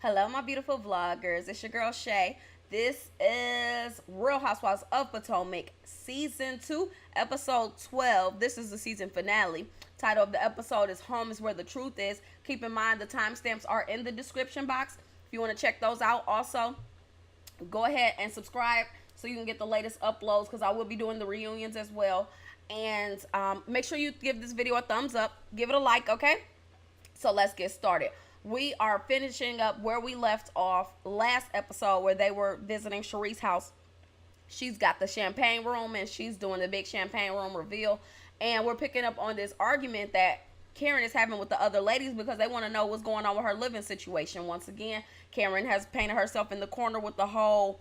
Hello, my beautiful vloggers. It's your girl Shay. This is Real Housewives of Potomac, Season 2, Episode 12. This is the season finale. Title of the episode is Home is Where the Truth Is. Keep in mind the timestamps are in the description box if you want to check those out. Also, go ahead and subscribe so you can get the latest uploads because I will be doing the reunions as well. And make sure you give this video a thumbs up. Give it a like, okay? So let's get started. We are finishing up where we left off last episode where they were visiting Charisse's house. She's got the champagne room and she's doing the big champagne room reveal. And we're picking up on this argument that Karen is having with the other ladies because they want to know what's going on with her living situation. Once again, Karen has painted herself in the corner with the whole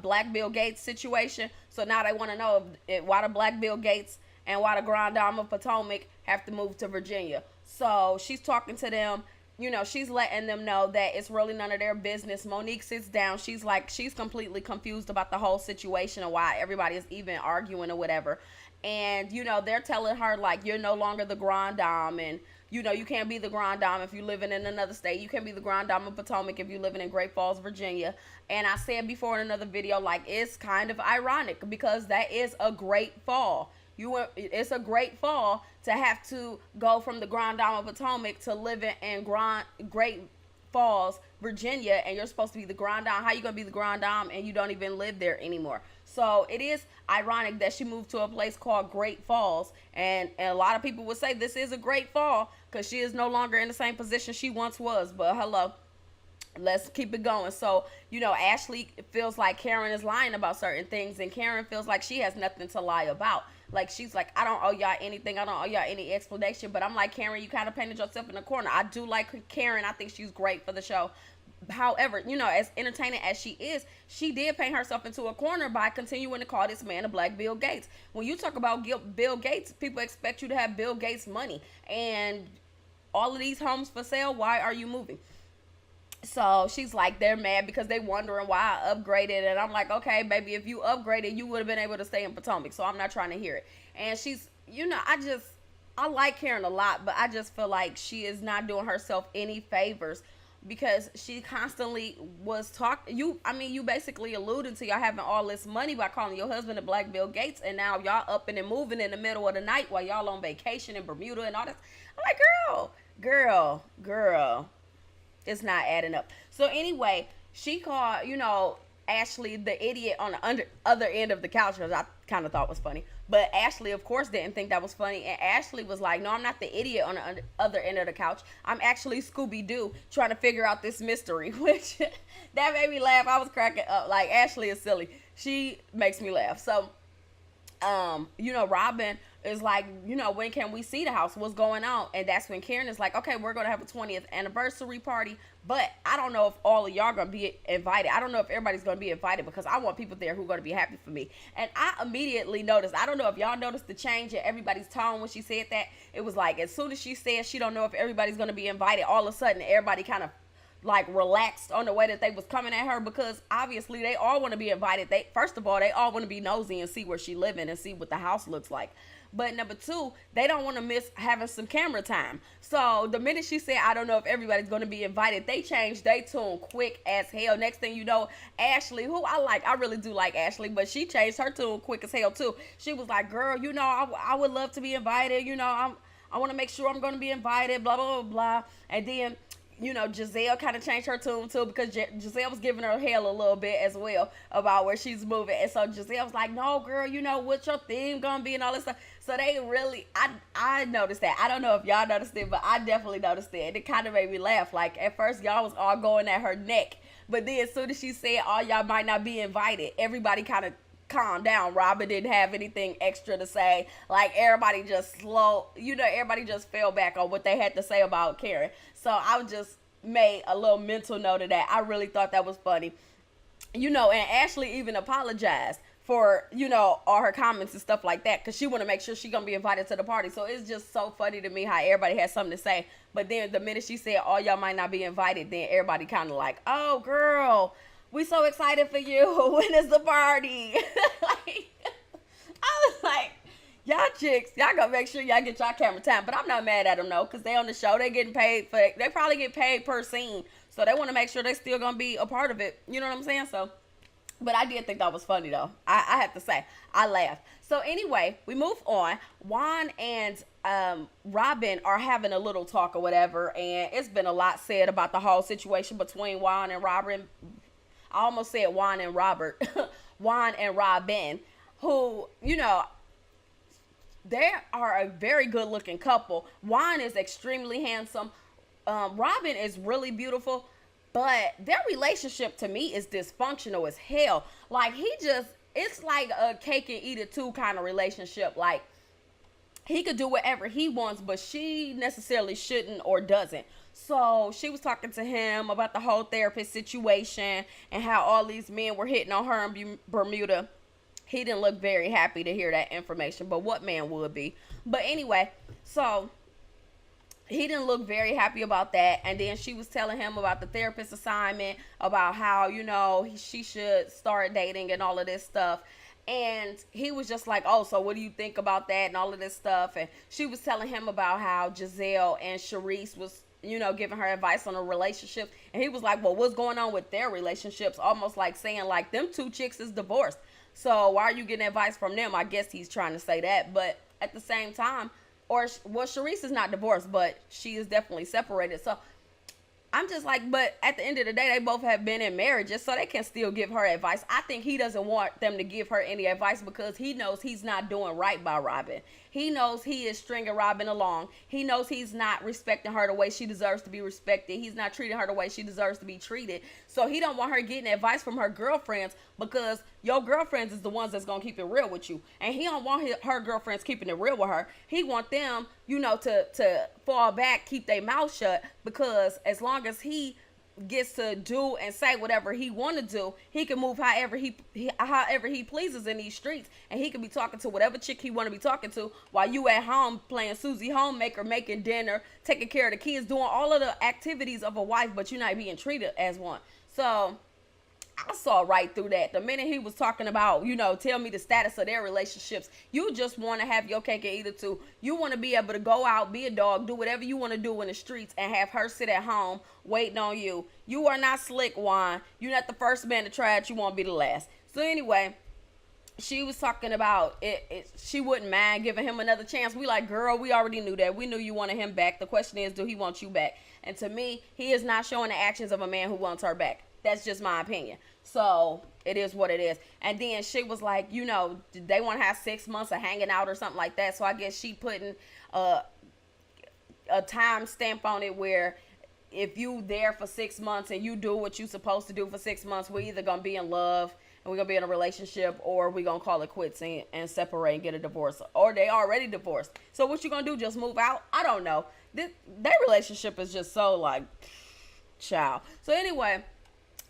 Black Bill Gates situation. So now they want to know why the Black Bill Gates and why the Grand Dame of Potomac have to move to Virginia. So she's talking to them, you know, she's letting them know that it's really none of their business. Monique sits down. She's like, she's completely confused about the whole situation and why everybody is even arguing or whatever. And, you know, they're telling her, like, you're no longer the Grand Dame. And, you know, you can't be the Grand Dame if you're living in another state. You can't be the Grand Dame of Potomac if you're living in Great Falls, Virginia. And I said before in another video, like, it's kind of ironic because that is a great fall. It's a great fall to have to go from the Grand Dame of Potomac to living in Great Falls, Virginia, and you're supposed to be the Grand Dame. How you gonna be the Grand Dame and you don't even live there anymore? So it is ironic that she moved to a place called Great Falls, and a lot of people would say this is a great fall because she is no longer in the same position she once was. But hello. Let's keep it going. So, you know, Ashley feels like Karen is lying about certain things, and Karen feels like she has nothing to lie about. Like, she's like, I don't owe y'all anything. I don't owe y'all any explanation. But I'm like, Karen, you kind of painted yourself in a corner. I do like Karen. I think she's great for the show. However, you know, as entertaining as she is, she did paint herself into a corner by continuing to call this man a Black Bill Gates. When you talk about Bill Gates, people expect you to have Bill Gates money. And all of these homes for sale, why are you moving? So she's like, they're mad because they wondering why I upgraded. And I'm like, okay, baby, if you upgraded, you would have been able to stay in Potomac. So I'm not trying to hear it. And she's, you know, I like Karen a lot, but I just feel like she is not doing herself any favors because she constantly was talking. You basically alluding to y'all having all this money by calling your husband a Black Bill Gates. And now y'all up and moving in the middle of the night while y'all on vacation in Bermuda and all this. I'm like, girl. It's not adding up. So anyway, she called, you know, Ashley the idiot on the other end of the couch, which I kind of thought was funny. But Ashley, of course, didn't think that was funny. And Ashley was like, no, I'm not the idiot on the other end of the couch. I'm actually Scooby-Doo trying to figure out this mystery, which that made me laugh. I was cracking up. Like, Ashley is silly. She makes me laugh. So, you know, Robyn is like, you know, when can we see the house? What's going on? And that's when Karen is like, okay, we're going to have a 20th anniversary party, but I don't know if all of y'all going to be invited. I don't know if everybody's going to be invited because I want people there who are going to be happy for me. And I immediately noticed, I don't know if y'all noticed the change in everybody's tone when she said that. It was like, as soon as she said she don't know if everybody's going to be invited, all of a sudden everybody kind of like relaxed on the way that they was coming at her because obviously they all want to be invited. First of all, they all want to be nosy and see where she living and see what the house looks like. But number two, they don't want to miss having some camera time. So the minute she said, I don't know if everybody's going to be invited, they changed their tune quick as hell. Next thing you know, Ashley, who I really do like Ashley, but she changed her tune quick as hell too. She was like, girl, you know, I would love to be invited. You know, I want to make sure I'm going to be invited, blah, blah, blah, blah. And then, you know, Giselle kind of changed her tune too because Giselle was giving her hell a little bit as well about where she's moving. And so Giselle was like, no, girl, you know, what's your theme gonna be and all this stuff. So they really, I noticed that. I don't know if y'all noticed it, but I definitely noticed it. And it kind of made me laugh. Like, at first, y'all was all going at her neck. But then as soon as she said, all y'all might not be invited, everybody kind of calm down. Robyn didn't have anything extra to say. Like, everybody just everybody just fell back on what they had to say about Karen. So I just made a little mental note of that. I really thought that was funny. You know, and Ashley even apologized for, you know, all her comments and stuff like that because she want to make sure she gonna be invited to the party. So it's just so funny to me how everybody has something to say. But then the minute she said all y'all might not be invited, then everybody kind of like, oh, girl, we so excited for you. When is the party? Like, I was like, Y'all chicks, y'all gotta make sure y'all get y'all camera time. But I'm not mad at them though, cause they on the show, they getting paid for. They probably get paid per scene, so they want to make sure they still gonna be a part of it. You know what I'm saying? So, but I did think that was funny though. I have to say, I laughed. So anyway, we move on. Juan and Robyn are having a little talk or whatever, and it's been a lot said about the whole situation between Juan and Robyn. I almost said Juan and Robert. Juan and Robyn, who, you know, they are a very good looking couple. Juan is extremely handsome. Robyn is really beautiful, but their relationship to me is dysfunctional as hell. Like, it's like a cake and eat it too kind of relationship. Like, he could do whatever he wants, but she necessarily shouldn't or doesn't. So she was talking to him about the whole therapist situation and how all these men were hitting on her in Bermuda. He didn't look very happy to hear that information, but what man would be? But anyway, so he didn't look very happy about that. And then she was telling him about the therapist assignment, about how, you know, she should start dating and all of this stuff. And he was just like, oh, so what do you think about that and all of this stuff? And she was telling him about how Giselle and Charisse was, you know, giving her advice on a relationship. And he was like, well, what's going on with their relationships? Almost like saying, like, them two chicks is divorced. So why are you getting advice from them? I guess he's trying to say that. But at the same time, Charisse is not divorced, but she is definitely separated. So I'm just like, but at the end of the day, they both have been in marriages, so they can still give her advice. I think he doesn't want them to give her any advice because he knows he's not doing right by Robyn. He knows he is stringing Robyn along. He knows he's not respecting her the way she deserves to be respected. He's not treating her the way she deserves to be treated. So he don't want her getting advice from her girlfriends because your girlfriends is the ones that's going to keep it real with you. And he don't want her girlfriends keeping it real with her. He want them, you know, to fall back, keep their mouth shut, because as long as he gets to do and say whatever he want to do, he can move however he pleases in these streets, and he can be talking to whatever chick he want to be talking to while you at home playing Susie Homemaker, making dinner, taking care of the kids, doing all of the activities of a wife, but you're not being treated as one. So I saw right through that. The minute he was talking about, you know, tell me the status of their relationships, you just want to have your cake and eat it too. You want to be able to go out, be a dog, do whatever you want to do in the streets, and have her sit at home waiting on you. You are not slick, Juan. You're not the first man to try it. You won't be the last. So anyway, she was talking about it. She wouldn't mind giving him another chance. We like, girl, we already knew that. We knew you wanted him back. The question is, do he want you back? And to me, he is not showing the actions of a man who wants her back. That's just my opinion. So it is what it is. And then she was like, you know, they want to have 6 months of hanging out or something like that. So I guess she putting a time stamp on it where if you there for 6 months and you do what you supposed to do for 6 months, we're either going to be in love and we're going to be in a relationship, or we're going to call it quits and separate and get a divorce. Or they already divorced. So what you going to do, just move out? I don't know. Their relationship is just so like, child. So anyway,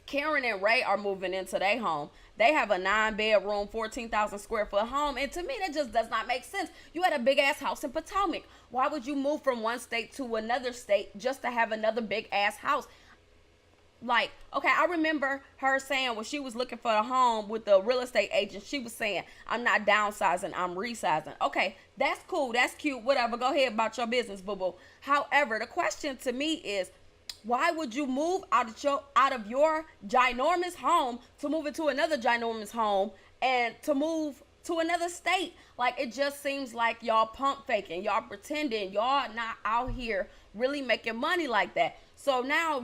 Karen and Ray are moving into their home. They have a 9-bedroom, 14,000 square foot home. And to me, that just does not make sense. You had a big ass house in Potomac. Why would you move from one state to another state just to have another big ass house? Like, okay, I remember her saying when she was looking for a home with the real estate agent, she was saying, I'm not downsizing, I'm resizing. Okay, that's cool, that's cute, whatever. Go ahead about your business, boo-boo. However, the question to me is, why would you move out of your ginormous home to move into another ginormous home and to move to another state? Like, it just seems like y'all pump faking, y'all pretending, y'all not out here really making money like that. So now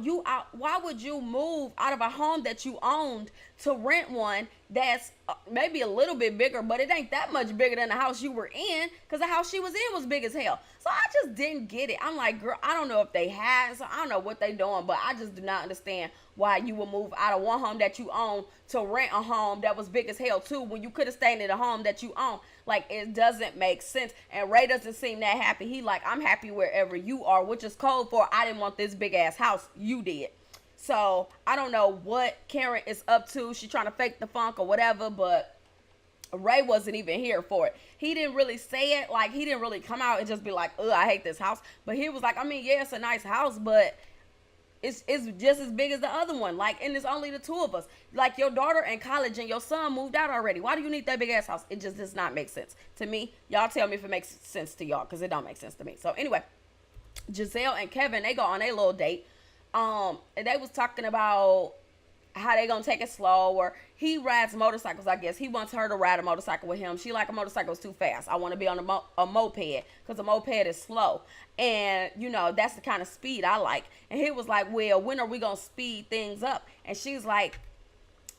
why would you move out of a home that you owned to rent one that's maybe a little bit bigger, but it ain't that much bigger than the house you were in, because the house she was in was big as hell. So I just didn't get it. I'm like, girl, I don't know if they had, so I don't know what they doing, but I just do not understand why you would move out of one home that you own to rent a home that was big as hell too, when you could have stayed in a home that you own. Like, it doesn't make sense. And Ray doesn't seem that happy. He like, I'm happy wherever you are, which is code for I didn't want this big ass house. You did. So I don't know what Karen is up to. She's trying to fake the funk or whatever, but Ray wasn't even here for it. He didn't really say it. Like, he didn't really come out and just be like, ugh, I hate this house. But he was like, I mean, yeah, it's a nice house, but it's just as big as the other one. Like, and it's only the two of us. Like, your daughter in college and your son moved out already. Why do you need that big ass house? It just does not make sense to me. Y'all tell me if it makes sense to y'all, because it don't make sense to me. So anyway, Gizelle and Kevin, they go on a little date. And they was talking about how they gonna take it slow, or he rides motorcycles. I guess he wants her to ride a motorcycle with him. She like a motorcycle is too fast. I want to be on a moped, because a moped is slow, and you know that's the kind of speed I like. And he was like, well, when are we gonna speed things up? And she's like,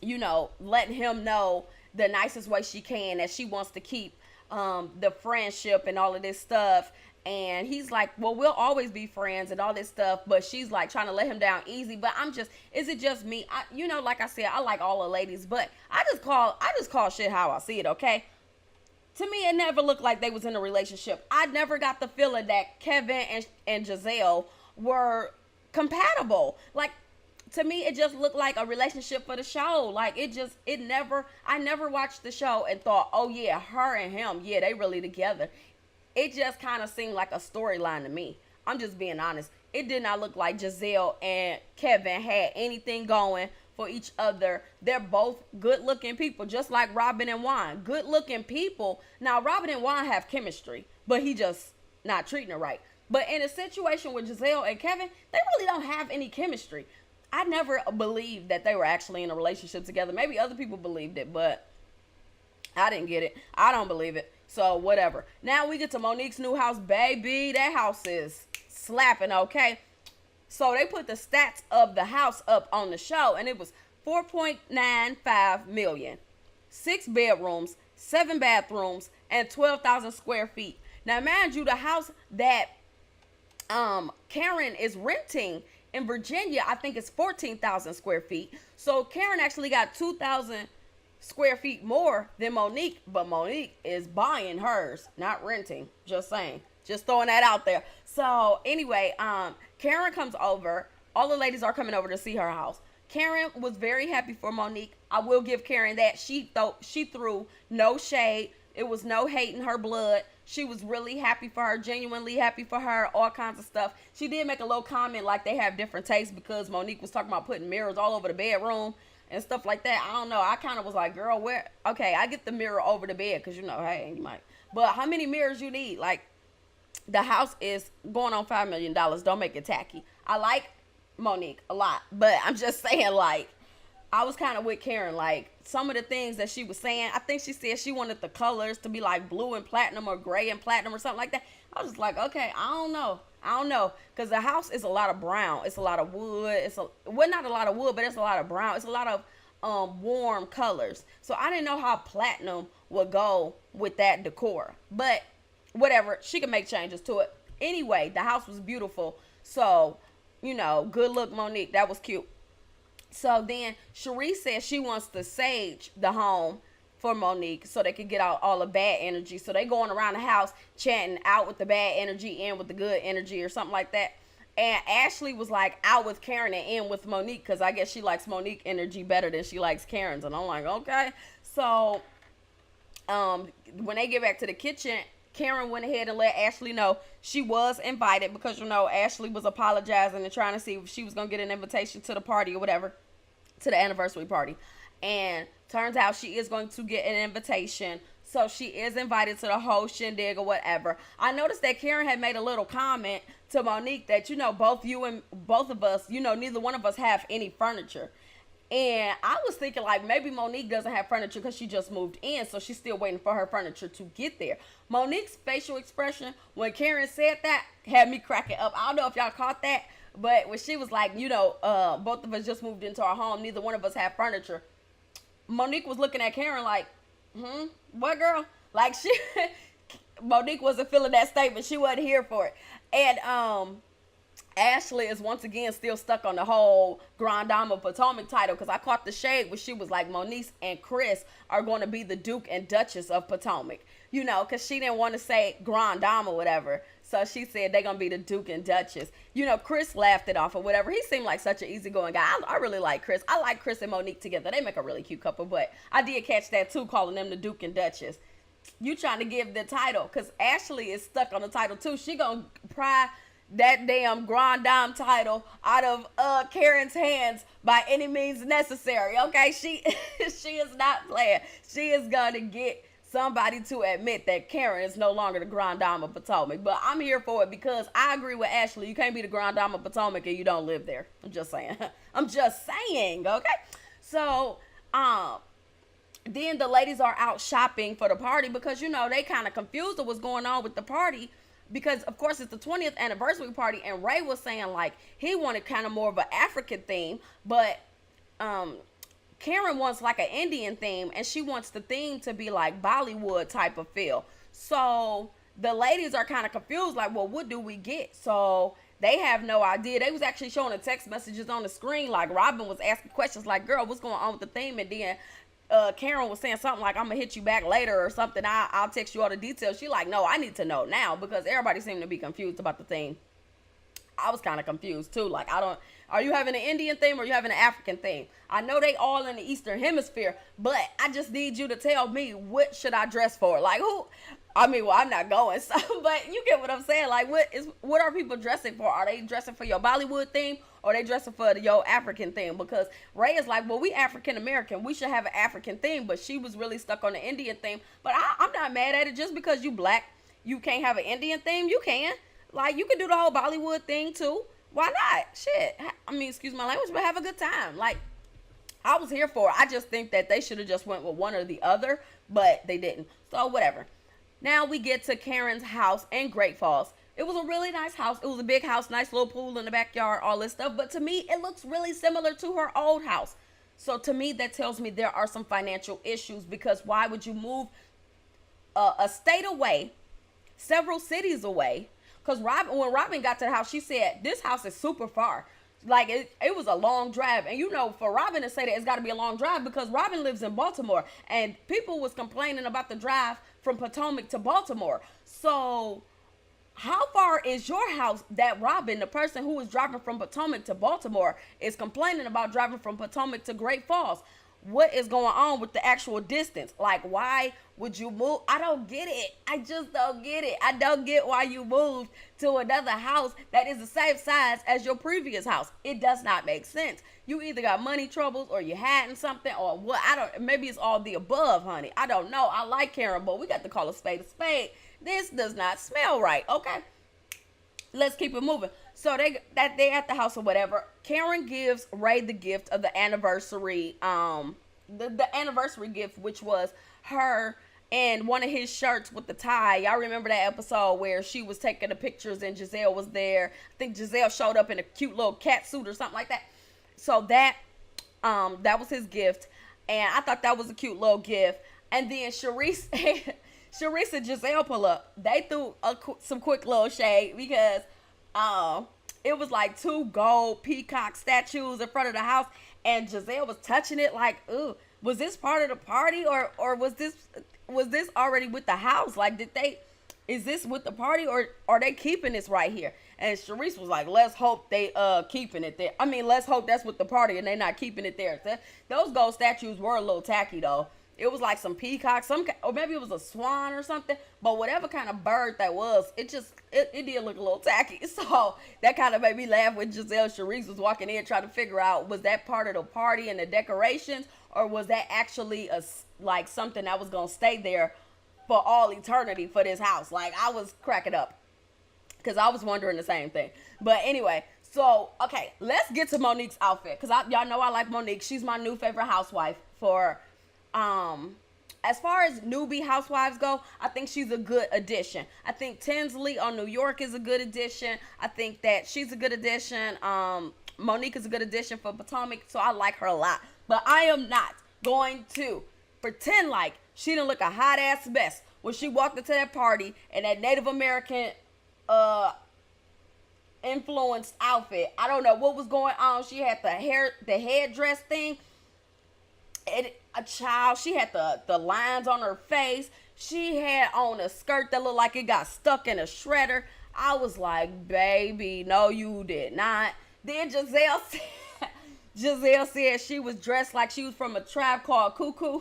you know, letting him know the nicest way she can, that she wants to keep the friendship and all of this stuff. And he's like, well, we'll always be friends and all this stuff. But she's like trying to let him down easy. But is it just me? You know, like I said, I like all the ladies, but I just call shit how I see it, okay? To me, it never looked like they was in a relationship. I never got the feeling that Kevin and Giselle were compatible. Like, to me, it just looked like a relationship for the show. Like, I never watched the show and thought, oh yeah, her and him, yeah, they really together. It just kind of seemed like a storyline to me. I'm just being honest. It did not look like Giselle and Kevin had anything going for each other. They're both good-looking people, just like Robyn and Juan. Good-looking people. Now, Robyn and Juan have chemistry, but he just not treating her right. But in a situation with Giselle and Kevin, they really don't have any chemistry. I never believed that they were actually in a relationship together. Maybe other people believed it, but I didn't get it. I don't believe it. So, whatever. Now we get to Monique's new house. Baby, that house is slapping, okay? So, they put the stats of the house up on the show, and it was $4.95 million. 6 bedrooms, 7 bathrooms, and 12,000 square feet. Now, mind you, the house that Karen is renting in Virginia, I think it's 14,000 square feet. So, Karen actually got 2,000 square feet more than Monique, but Monique is buying hers, not renting. Just saying, just throwing that out there. So anyway, Karen comes over. All the ladies are coming over to see her house. Karen was very happy for Monique. I will give Karen that. She threw no shade. It was no hate in her blood. She was really happy for her, genuinely happy for her, all kinds of stuff. She did make a little comment like they have different tastes, because Monique was talking about putting mirrors all over the bedroom and stuff like that. I don't know. I kind of was like, girl, where? Okay, I get the mirror over the bed, because, you know, hey, you might. But how many mirrors you need? Like, the house is going on $5 million. Don't make it tacky. I like Monique a lot, but I'm just saying, like, I was kind of with Karen. Like, some of the things that she was saying, I think she said she wanted the colors to be like blue and platinum or gray and platinum or something like that. I was just like, okay, I don't know. Because the house is a lot of brown. It's a lot of wood. Well, not a lot of wood, but it's a lot of brown. It's a lot of warm colors. So I didn't know how platinum would go with that decor. But whatever. She can make changes to it. Anyway, the house was beautiful. So, you know, good look, Monique. That was cute. So then Charisse says she wants to sage the home for Monique so they could get out all the bad energy. So they going around the house chanting out with the bad energy, in with the good energy, or something like that. And Ashley was like out with Karen and in with Monique, because I guess she likes Monique energy better than she likes Karen's. And I'm like, okay. So when they get back to the kitchen, Karen went ahead and let Ashley know she was invited, because, you know, Ashley was apologizing and trying to see if she was going to get an invitation to the party or whatever, to the anniversary party. And turns out she is going to get an invitation. So she is invited to the whole shindig or whatever. I noticed that Karen had made a little comment to Monique that, you know, both of us, you know, neither one of us have any furniture. And I was thinking, like, maybe Monique doesn't have furniture because she just moved in, so she's still waiting for her furniture to get there. Monique's facial expression when Karen said that had me cracking up. I don't know if y'all caught that, but when she was like, you know, both of us just moved into our home, neither one of us have furniture. Monique was looking at Karen like, what, girl? Like, Monique wasn't feeling that statement. She wasn't here for it. And Ashley is once again still stuck on the whole Grand Dame of Potomac title, because I caught the shade where she was like, Monique and Chris are going to be the Duke and Duchess of Potomac, you know, because she didn't want to say Grand Dame or whatever. So she said they're going to be the Duke and Duchess. You know, Chris laughed it off or whatever. He seemed like such an easygoing guy. I really like Chris. I like Chris and Monique together. They make a really cute couple, but I did catch that too, calling them the Duke and Duchess. You trying to give the title, because Ashley is stuck on the title too. She going to pry that damn Grand Dame title out of Karen's hands by any means necessary. Okay, she she is not playing. She is gonna get somebody to admit that Karen is no longer the Grand Dame of Potomac. But I'm here for it because I agree with Ashley. You can't be the Grand Dame of Potomac and you don't live there. I'm just saying. I'm just saying. Okay, so then the ladies are out shopping for the party because, you know, they kind of confused of what's going on with the party because, of course, it's the 20th anniversary party, and Ray was saying, like, he wanted kind of more of an African theme, but Karen wants, like, an Indian theme, and she wants the theme to be, like, Bollywood type of feel. So the ladies are kind of confused, like, well, what do we get? So they have no idea. They was actually showing the text messages on the screen, like, Robyn was asking questions like, girl, what's going on with the theme? And then Karen was saying something like, I'm gonna hit you back later or something. I'll text you all the details. She like, no, I need to know now because everybody seemed to be confused about the theme. I was kind of confused too. Like, are you having an Indian theme or are you having an African theme? I know they all in the Eastern Hemisphere, but I just need you to tell me, what should I dress for? Like, who? I mean, well, I'm not going, so, but you get what I'm saying. Like, what are people dressing for? Are they dressing for your Bollywood theme or are they dressing for your African theme? Because Ray is like, well, we African American, we should have an African theme, but she was really stuck on the Indian theme. But I'm not mad at it. Just because you black, you can't have an Indian theme. You can. Like, you can do the whole Bollywood thing too. Why not? Shit. I mean, excuse my language, but have a good time. Like, I was here for it. I just think that they should have just went with one or the other, but they didn't. So whatever. Now we get to Karen's house in Great Falls. It was a really nice house. It was a big house, nice little pool in the backyard, all this stuff. But to me, it looks really similar to her old house. So to me, that tells me there are some financial issues, because why would you move a state away, several cities away? Because when Robyn got to the house, she said, this house is super far. Like, it was a long drive. And, you know, for Robyn to say that it's got to be a long drive, because Robyn lives in Baltimore. And people was complaining about the drive from Potomac to Baltimore. So how far is your house that Robyn, the person who is driving from Potomac to Baltimore, is complaining about driving from Potomac to Great Falls? What is going on with the actual distance? Like, why would you move? I don't get it. I just don't get it. I don't get why you moved to another house that is the same size as your previous house. It does not make sense. You either got money troubles or you hiding something or what. Maybe it's all the above, honey. I don't know. I like Karen, but we got to call a spade a spade. This does not smell right. Okay. Let's keep it moving. So they at the house or whatever. Karen gives Ray the gift of the anniversary, the anniversary gift, which was her and one of his shirts with the tie. Y'all remember that episode where she was taking the pictures and Giselle was there? I think Giselle showed up in a cute little cat suit or something like that. So that was his gift, and I thought that was a cute little gift. And then Charisse and Giselle pull up. They threw some quick little shade because it was like 2 gold peacock statues in front of the house, and Giselle was touching it like, ooh, was this part of the party or was this already with the house? Like, is this with the party or are they keeping this right here? And Charisse was like, let's hope they keeping it there. I mean, let's hope that's with the party and they not keeping it there. Those gold statues were a little tacky though. It was like some peacock, or maybe it was a swan or something. But whatever kind of bird that was, it did look a little tacky. So that kind of made me laugh when Giselle Charisse was walking in trying to figure out, was that part of the party and the decorations, or was that actually like something that was gonna stay there for all eternity for this house? Like, I was cracking up because I was wondering the same thing. But anyway, so okay, let's get to Monique's outfit, because y'all know I like Monique. She's my new favorite housewife. As far as newbie housewives go, I think she's a good addition. I think Tinsley on New York is a good addition. I think that she's a good addition. Monique is a good addition for Potomac, so I like her a lot. But I am not going to pretend like she didn't look a hot ass mess when she walked into that party in that Native American influenced outfit. I don't know what was going on. She had the headdress thing. She had the lines on her face. She had on a skirt that looked like it got stuck in a shredder. I was like, baby, no, you did not. Then Giselle said she was dressed like she was from a tribe called Cuckoo.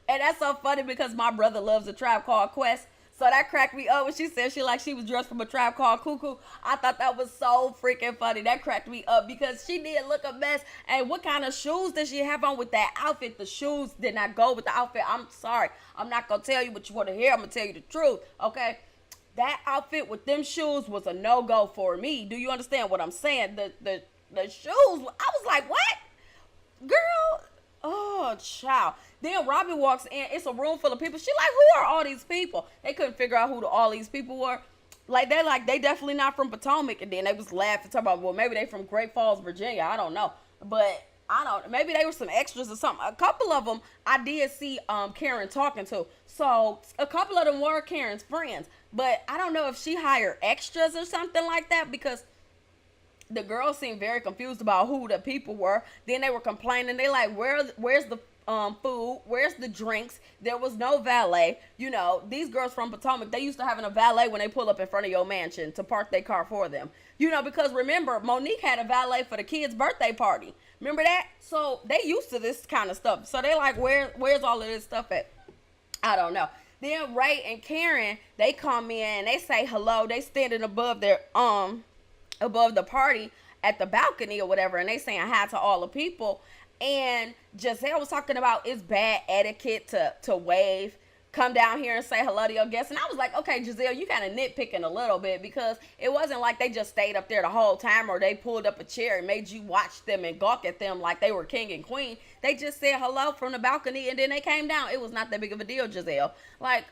And that's so funny because my brother loves a Tribe Called Quest. So that cracked me up when she said she was dressed from a Tribe Called Cuckoo. I thought that was so freaking funny. That cracked me up because she did look a mess. And what kind of shoes did she have on with that outfit? The shoes did not go with the outfit. I'm sorry. I'm not gonna tell you what you want to hear. I'm gonna tell you the truth. Okay. That outfit with them shoes was a no-go for me. Do you understand what I'm saying? The shoes, I was like, what? Girl, oh, child. Then Robyn walks in. It's a room full of people. She like, who are all these people? They couldn't figure out who all these people were. They definitely not from Potomac. And then they was laughing, talking about, well, maybe they from Great Falls, Virginia. I don't know. But I don't, maybe they were some extras or something. A couple of them I did see Karen talking to. So a couple of them were Karen's friends. But I don't know if she hired extras or something like that, because the girls seemed very confused about who the people were. Then they were complaining. They like, where's the food? Where's the drinks? There was no valet. You know, these girls from Potomac, they used to having a valet when they pull up in front of your mansion to park their car for them. You know, because remember, Monique had a valet for the kids' birthday party. Remember that? So they used to this kind of stuff. So they like, where's all of this stuff at? I don't know. Then Ray and Karen, they come in and they say hello. They standing above their above the party at the balcony or whatever, and they saying hi to all the people. And Giselle was talking about it's bad etiquette to wave, come down here and say hello to your guests. And I was like, okay, Giselle, you kind of nitpicking a little bit, because it wasn't like they just stayed up there the whole time, or they pulled up a chair and made you watch them and gawk at them like they were king and queen. They just said hello from the balcony and then they came down. It was not that big of a deal, Giselle. Like,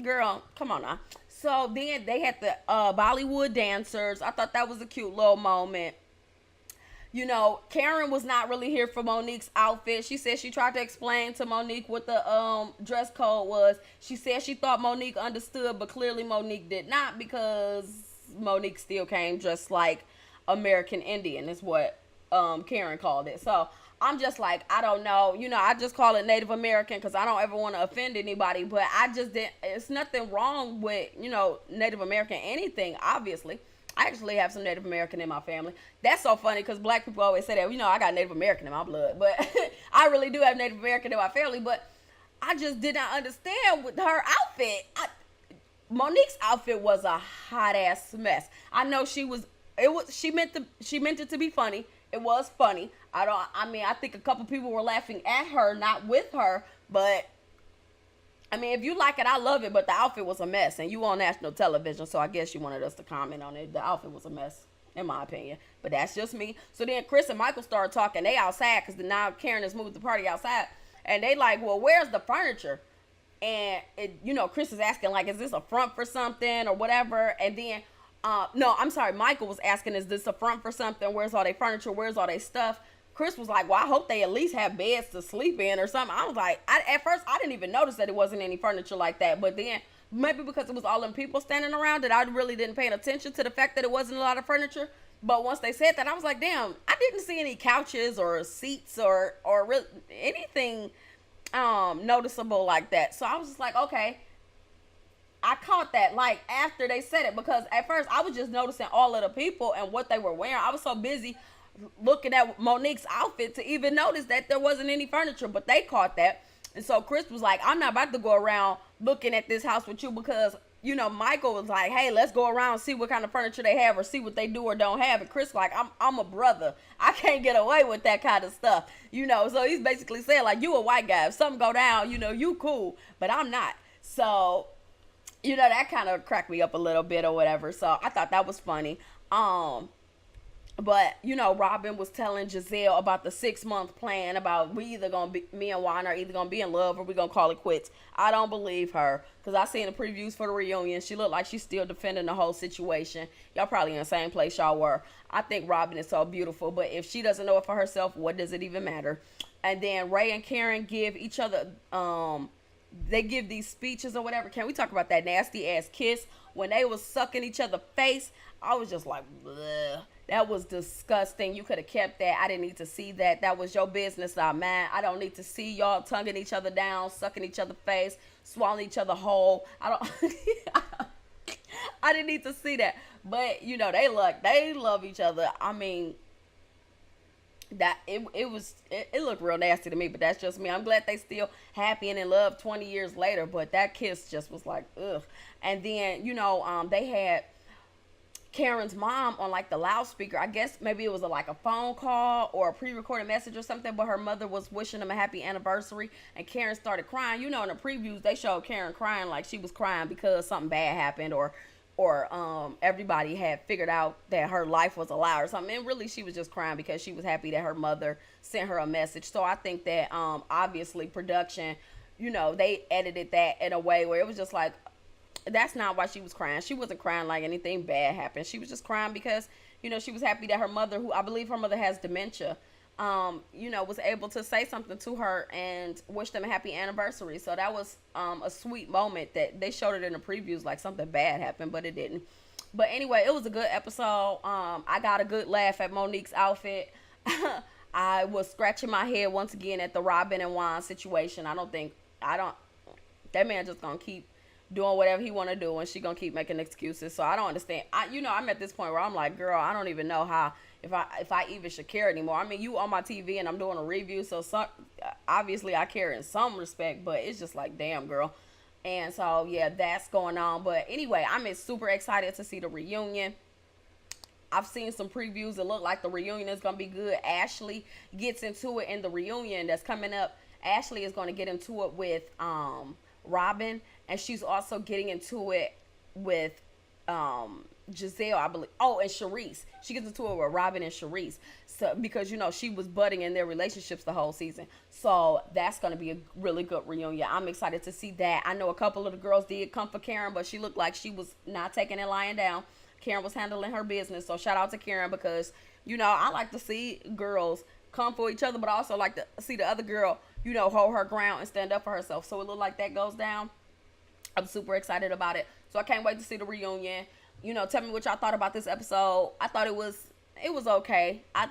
girl, come on now. So then they had the Bollywood dancers. I thought that was a cute little moment. You know, Karen was not really here for Monique's outfit. She said she tried to explain to Monique what the dress code was. She said she thought Monique understood, but clearly Monique did not, because Monique still came dressed like American Indian is what Karen called it. So I'm just like, I don't know. You know, I just call it Native American because I don't ever want to offend anybody. But I just didn't. It's nothing wrong with, you know, Native American anything, obviously. I actually have some Native American in my family. That's so funny because black people always say that, you know, I got Native American in my blood. But I really do have Native American in my family. But I just did not understand with her outfit. Monique's outfit was a hot ass mess. I know she meant it to be funny. It was funny. I think a couple people were laughing at her, not with her, but I mean, if you like it, I love it, but the outfit was a mess, and you on national television, so I guess you wanted us to comment on it. The outfit was a mess, in my opinion, but that's just me. So then Chris and Michael started talking. They outside, because now Karen has moved the party outside, and they like, well, where's the furniture? And, Chris is asking, like, is this a front for something or whatever? And then, Michael was asking, is this a front for something? Where's all their furniture? Where's all their stuff? Chris was like, well, I hope they at least have beds to sleep in or something. I was like, at first, I didn't even notice that it wasn't any furniture like that. But then, maybe because it was all them people standing around, that I really didn't pay attention to the fact that it wasn't a lot of furniture. But once they said that, I was like, damn, I didn't see any couches or seats or really anything noticeable like that. So I was just like, okay. I caught that, like, after they said it, because at first, I was just noticing all of the people and what they were wearing. I was so busy looking at Monique's outfit to even notice that there wasn't any furniture, but they caught that. And so Chris was like, I'm not about to go around looking at this house with you, because, Michael was like, hey, let's go around and see what kind of furniture they have or see what they do or don't have. And Chris like, I'm a brother. I can't get away with that kind of stuff. So he's basically saying, like, you a white guy. If something go down, you cool, but I'm not. So, that kind of cracked me up a little bit or whatever. So I thought that was funny. But, Robyn was telling Giselle about the 6-month plan, about me and Juan are either going to be in love or we're going to call it quits. I don't believe her, because I seen the previews for the reunion. She looked like she's still defending the whole situation. Y'all probably in the same place y'all were. I think Robyn is so beautiful, but if she doesn't know it for herself, what does it even matter? And then Ray and Karen give each other, they give these speeches or whatever. Can we talk about that nasty ass kiss? When they was sucking each other's face, I was just like, bleh. That was disgusting. You could have kept that. I didn't need to see that. That was your business, not mine. I don't need to see y'all tonguing each other down, sucking each other's face, swallowing each other whole. I didn't need to see that. But, they love each other. I mean, that it looked real nasty to me, but that's just me. I'm glad they still happy and in love 20 years later, but that kiss just was like ugh. And then they had Karen's mom on like the loudspeaker. I guess maybe it was like a phone call or a pre-recorded message or something, but her mother was wishing them a happy anniversary, and Karen started crying. In the previews they showed Karen crying like she was crying because something bad happened, or everybody had figured out that her life was a lie or something. And really she was just crying because she was happy that her mother sent her a message. So I think that obviously production, they edited that in a way where it was just like, that's not why she was crying. She wasn't crying like anything bad happened. She was just crying because, she was happy that her mother, who I believe her mother has dementia, was able to say something to her and wish them a happy anniversary. So that was a sweet moment that they showed it in the previews like something bad happened, but it didn't. But anyway, it was a good episode. I got a good laugh at Monique's outfit. I was scratching my head once again at the Robyn and Juan situation. That man just gonna keep doing whatever he want to do, and she gonna keep making excuses. So I don't understand. I'm at this point where I'm like, girl, I don't even know how, if I even should care anymore. I mean, you on my TV and I'm doing a review, so obviously I care in some respect, but it's just like, damn, girl. And so yeah, that's going on. But anyway, I'm super excited to see the reunion. I've seen some previews that look like the reunion is gonna be good. Ashley gets into it in the reunion that's coming up. Ashley is going to get into it with Robyn, and she's also getting into it with Giselle, I believe. Oh, and Charisse. She gets into it with Robyn and Charisse. So because she was budding in their relationships the whole season. So that's gonna be a really good reunion. I'm excited to see that. I know a couple of the girls did come for Karen, but she looked like she was not taking it lying down. Karen was handling her business. So shout out to Karen, because I like to see girls come for each other, but I also like to see the other girl, hold her ground and stand up for herself. So it looked like that goes down. I'm super excited about it. So I can't wait to see the reunion. Tell me what y'all thought about this episode. I thought it was okay. I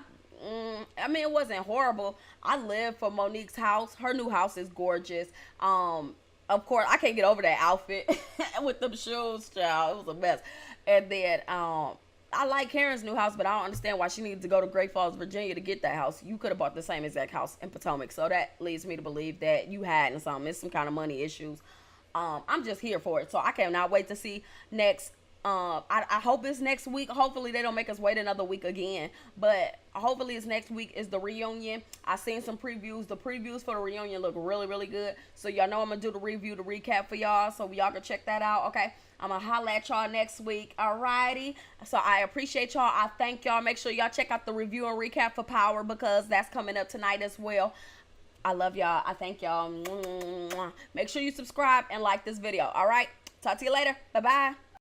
mean, it wasn't horrible. I live for Monique's house. Her new house is gorgeous. Of course, I can't get over that outfit with them shoes, child. It was a mess. And then I like Karen's new house, but I don't understand why she needed to go to Great Falls, Virginia to get that house. You could have bought the same exact house in Potomac. So that leads me to believe that you had something. It's some kind of money issues. I'm just here for it. So I cannot wait to see next. I hope it's next week. Hopefully they don't make us wait another week again. But hopefully it's next week is the reunion. I seen some previews. The previews for the reunion look really, really good. So y'all know I'm going to do the review, the recap for y'all. So y'all can check that out. Okay. I'm going to holla at y'all next week. Alrighty. So I appreciate y'all. I thank y'all. Make sure y'all check out the review and recap for Power, because that's coming up tonight as well. I love y'all. I thank y'all. Make sure you subscribe and like this video. All right. Talk to you later. Bye-bye.